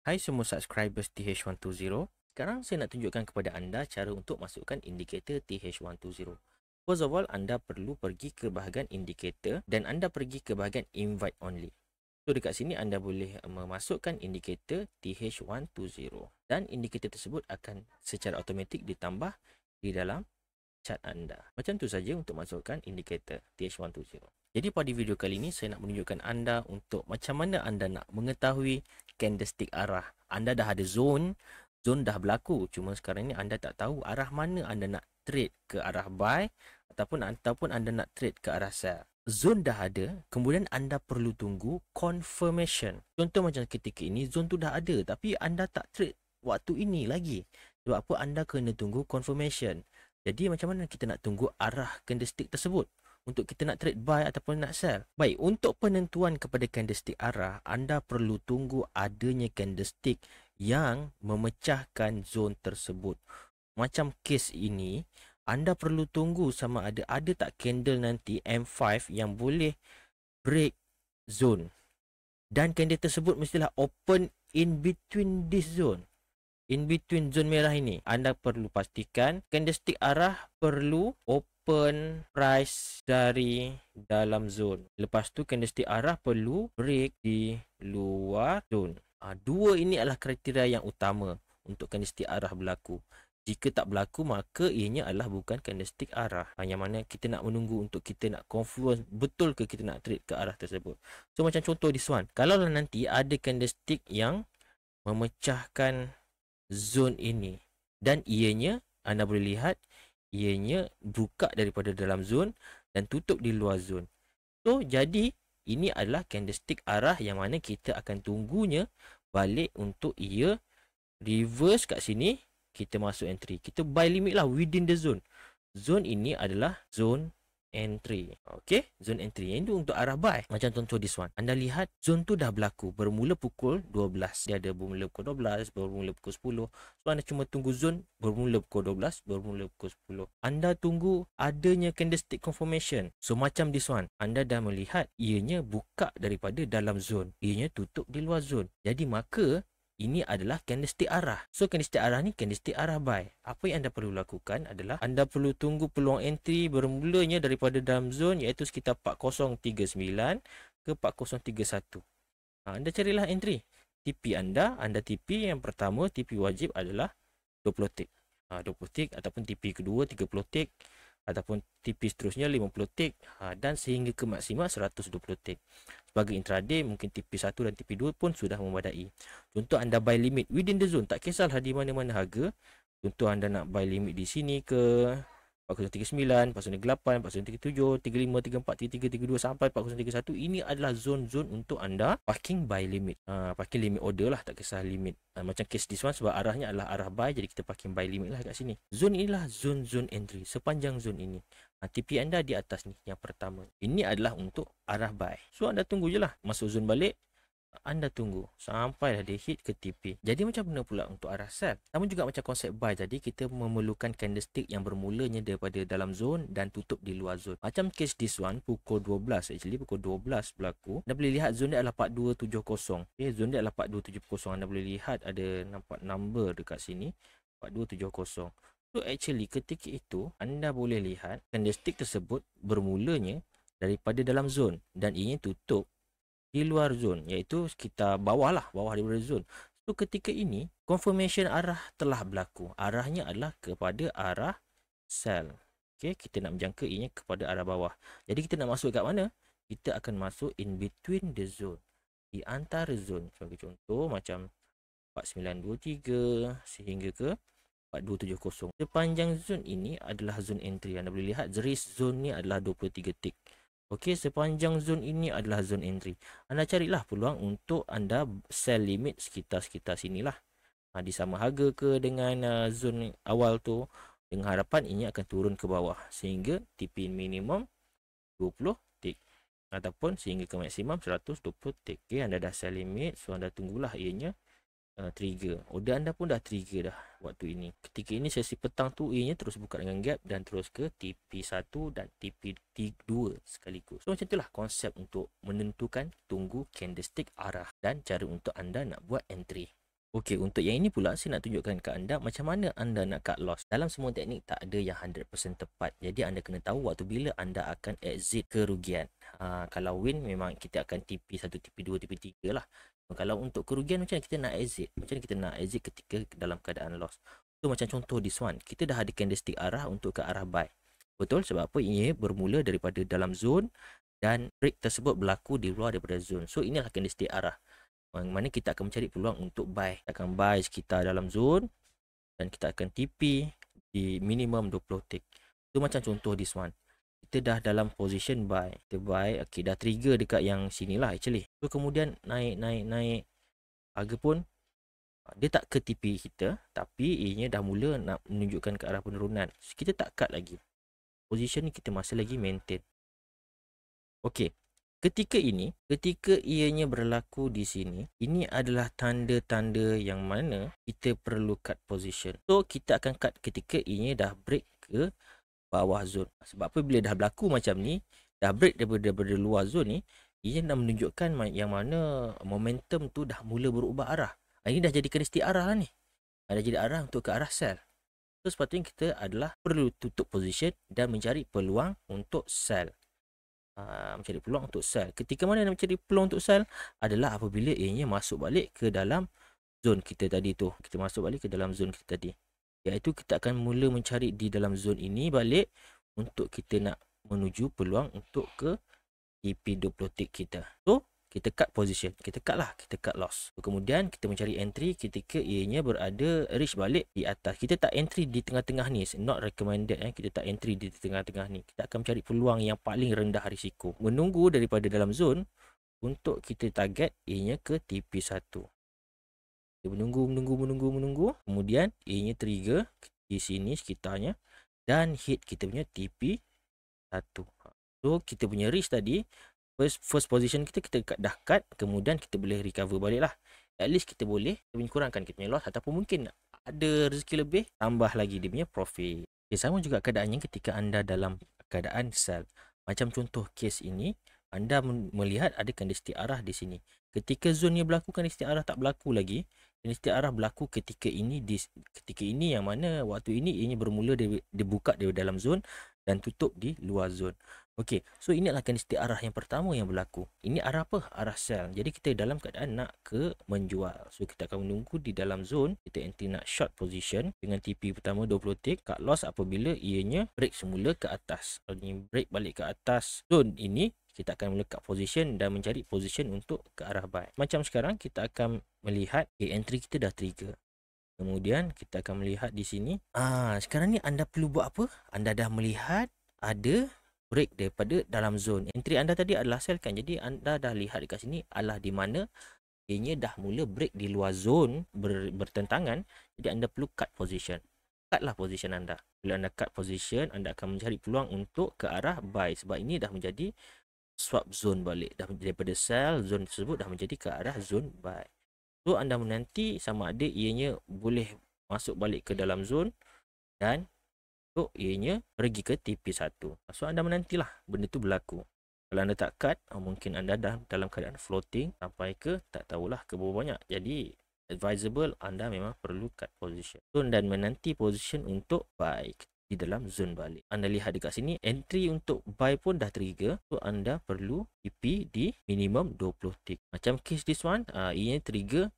Hai semua subscribers TH120. Sekarang saya nak tunjukkan kepada anda cara untuk masukkan indikator TH120. First of all, anda perlu pergi ke bahagian indikator dan anda pergi ke bahagian invite only. So dekat sini anda boleh memasukkan indikator TH120 dan indikator tersebut akan secara automatik ditambah di dalam chart anda. Macam tu saja untuk masukkan indikator TH120. Jadi pada video kali ini saya nak menunjukkan anda untuk macam mana anda nak mengetahui candlestick arah. Anda dah ada zone dah berlaku. Cuma sekarang ni anda tak tahu arah mana anda nak trade, ke arah buy ataupun anda nak trade ke arah sell. Zone dah ada, kemudian anda perlu tunggu confirmation. Contoh macam ketika ini zone tu dah ada tapi anda tak trade waktu ini lagi. Sebab apa? Anda kena tunggu confirmation. Jadi macam mana kita nak tunggu arah candlestick tersebut untuk kita nak trade buy ataupun nak sell? Baik, untuk penentuan kepada candlestick arah, anda perlu tunggu adanya candlestick yang memecahkan zone tersebut. Macam kes ini, anda perlu tunggu sama ada tak candle nanti M5 yang boleh break zone. Dan candle tersebut mestilah open in between this zone. In between zone merah ini, anda perlu pastikan candlestick arah perlu open price dari dalam zone. Lepas tu candlestick arah perlu break di luar zone. Dua ini adalah kriteria yang utama untuk candlestick arah berlaku. Jika tak berlaku, maka ianya adalah bukan candlestick arah. Yang mana kita nak menunggu untuk kita nak confirm betul ke kita nak trade ke arah tersebut. So macam contoh this one. Kalau nanti ada candlestick yang memecahkan zone ini dan ianya anda boleh lihat ianya buka daripada dalam zone dan tutup di luar zone. So jadi ini adalah candlestick arah yang mana kita akan tunggunya balik untuk ia reverse kat sini. Kita masuk entry, kita buy limit lah within the zone. Zone ini adalah zone entry. Okay, zone entry yang itu untuk arah buy. Macam contoh this one, anda lihat zone tu dah berlaku bermula pukul 12. Dia ada bermula pukul 12, bermula pukul 10. So anda cuma tunggu zone bermula pukul 12, bermula pukul 10. Anda tunggu adanya candlestick confirmation. So macam this one, anda dah melihat ianya buka daripada dalam zone, ianya tutup di luar zone. Jadi maka ini adalah candlestick arah. So candlestick arah ni candlestick arah buy. Apa yang anda perlu lakukan adalah anda perlu tunggu peluang entry bermulanya daripada dalam zone iaitu sekitar 4039 ke 4031. Anda carilah entry. TP anda TP yang pertama, TP wajib adalah 20 tick. 20 tick ataupun TP kedua 30 tick ataupun TP seterusnya 50 tick dan sehingga ke maksimal 120 tick. Sebagai intraday mungkin TP1 dan TP2 pun sudah memadai. Contoh anda buy limit within the zone, tak kisahlah di mana-mana harga. Contoh anda nak buy limit di sini ke 4039, 4038, 4037, 35, 34, 33, 32 sampai 4031. Ini adalah zone-zone untuk anda parking buy limit. Parking limit order lah, tak kisah limit. Macam case this one sebab arahnya adalah arah buy, jadi kita parking buy limit lah kat sini. Zone inilah zone-zone entry sepanjang zone ini. TP anda di atas ni yang pertama. Ini adalah untuk arah buy. So anda tunggu je lah masuk zone balik. Anda tunggu sampailah dia hit ke TP. Jadi macam mana pula untuk arah sell? Namun juga macam konsep buy tadi, kita memerlukan candlestick yang bermulanya daripada dalam zone dan tutup di luar zone. Macam case this one pukul 12, actually pukul 12 berlaku. Anda boleh lihat zone dia adalah 4270. Okay, zone dia adalah 4270. Anda boleh lihat ada nampak number dekat sini 4270. So actually ketika itu anda boleh lihat candlestick tersebut bermulanya daripada dalam zone dan ianya tutup di luar zone, iaitu sekitar bawah daripada zone. So ketika ini confirmation arah telah berlaku. Arahnya adalah kepada arah sell. Okay, kita nak menjangka ianya kepada arah bawah. Jadi kita nak masuk kat mana? Kita akan masuk in between the zone, di antara zone. Sebagai contoh macam 4923 sehingga ke 4270. Sepanjang zone ini adalah zone entry. Anda boleh lihat jeris zone ni adalah 23 tick. Okey, sepanjang zone ini adalah zone entry. Anda carilah peluang untuk anda sell limit sekitar sinilah. Di sama harga ke dengan zone awal tu, dengan harapan ini akan turun ke bawah sehingga TP minimum 20 tick ataupun sehingga ke maksimum 120 tick. Okey, anda dah sell limit, so anda tunggulah ianya trigger. Order anda pun dah trigger dah waktu ini. Ketika ini sesi petang tu ianya terus buka dengan gap dan terus ke TP1 dan TP2 sekaligus. So macam itulah konsep untuk menentukan tunggu candlestick arah dan cara untuk anda nak buat entry. Okey, untuk yang ini pula saya nak tunjukkan ke anda macam mana anda nak cut loss. Dalam semua teknik tak ada yang 100% tepat. Jadi anda kena tahu waktu bila anda akan exit kerugian. Kalau win memang kita akan TP1, TP2, TP3 lah. Kalau untuk kerugian macam mana kita nak exit? Macam mana kita nak exit ketika dalam keadaan loss? So macam contoh this one, kita dah ada candlestick arah untuk ke arah buy. Betul? Sebab apa? Ini bermula daripada dalam zone dan break tersebut berlaku di luar daripada zone. So inilah candlestick arah. Yang mana kita akan mencari peluang untuk buy. Kita akan buy sekitar dalam zone dan kita akan TP di minimum 20 tick. Itu macam contoh this one. Kita dah dalam position buy. Kita buy, okay, dah trigger dekat yang sini lah actually. So kemudian naik. Harga pun dia tak ke TP kita, tapi ianya dah mula nak menunjukkan ke arah penurunan. So, kita tak cut lagi. Position ni kita masih lagi maintain. Okey. Ketika ianya berlaku di sini, ini adalah tanda-tanda yang mana kita perlu cut position. So, kita akan cut ketika ianya dah break ke bawah zone. Sebab apa bila dah berlaku macam ni, dah break daripada luar zone ni, ianya dah menunjukkan yang mana momentum tu dah mula berubah arah. Ini dah jadi candlestick arah lah ni. Dah jadi arah untuk ke arah sell. So, sepatutnya kita adalah perlu tutup position dan mencari peluang untuk sell. Mencari peluang untuk sell. Ketika mana nak mencari peluang untuk sell adalah apabila ianya masuk balik ke dalam zone kita tadi tu. Kita masuk balik ke dalam zone kita tadi. Iaitu kita akan mula mencari di dalam zone ini balik untuk kita nak menuju peluang untuk ke TP20 tick kita. So, kita cut position. Kita cut loss. So, kemudian kita mencari entry ketika ianya berada reach balik di atas. Kita tak entry di tengah-tengah ni. Not recommended. Kita tak entry di tengah-tengah ni. Kita akan mencari peluang yang paling rendah risiko. Menunggu daripada dalam zone untuk kita target ianya ke TP1. Kita menunggu. Kemudian ianya trigger di sini sekitarnya. Dan hit kita punya TP1. So, kita punya reach tadi, first position kita dah cut, kemudian kita boleh recover balik lah. At least kita boleh kurangkan kita punya loss ataupun mungkin ada rezeki lebih, tambah lagi dia punya profit. Okay, sama juga keadaannya ketika anda dalam keadaan sell. Macam contoh case ini, anda melihat ada candlestick arah di sini. Ketika zone ni berlaku, candlestick arah tak berlaku lagi. Candlestick arah berlaku ketika ini yang mana waktu ini ianya bermula dibuka dari dalam zone dan tutup di luar zone. Okey, so ini adalah candlestick arah yang pertama yang berlaku. Ini arah apa? Arah sell. Jadi kita dalam keadaan nak ke menjual. So kita akan menunggu di dalam zone. Kita entry nak short position dengan TP pertama 20 tick. Cut loss apabila ianya break semula ke atas. Kalau ini break balik ke atas zone ini, kita akan melekat position dan mencari position untuk ke arah buy. Macam sekarang kita akan melihat entry kita dah trigger. Kemudian kita akan melihat di sini. Sekarang ni anda perlu buat apa? Anda dah melihat ada break daripada dalam zone. Entry anda tadi adalah sell kan. Jadi anda dah lihat dekat sini adalah di mana ianya dah mula break di luar zone bertentangan. Jadi anda perlu cut position. Cutlah position anda. Bila anda cut position, anda akan mencari peluang untuk ke arah buy. Sebab ini dah menjadi swap zone balik. Dah daripada sell, zone tersebut dah menjadi ke arah zone buy. So anda menanti sama ada ianya boleh masuk balik ke dalam zone dan so ianya pergi ke TP1. So anda menantilah benda tu berlaku. Kalau anda tak cut, mungkin anda dah dalam keadaan floating sampai ke tak tahulah ke berapa banyak. Jadi advisable anda memang perlu cut position. So dan menanti position untuk buy di dalam zone balik. Anda lihat dekat sini entry untuk buy pun dah trigger. So anda perlu TP di minimum 20 tick. Macam case this one, ianya trigger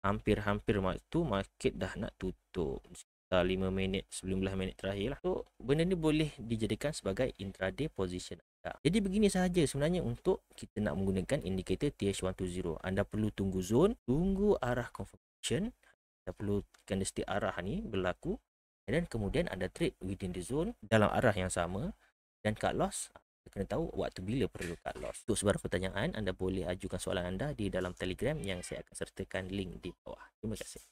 hampir-hampir waktu market dah nak tutup. 5 minit, 19 minit terakhir lah. So, benda ni boleh dijadikan sebagai intraday position anda. Jadi, begini sahaja sebenarnya untuk kita nak menggunakan indikator TH120. Anda perlu tunggu zone, tunggu arah confirmation. Anda perlu candlestick arah ni berlaku. Dan kemudian anda trade within the zone dalam arah yang sama. Dan cut loss, anda kena tahu waktu bila perlu cut loss. Untuk sebarang pertanyaan, anda boleh ajukan soalan anda di dalam Telegram yang saya akan sertakan link di bawah. Terima kasih.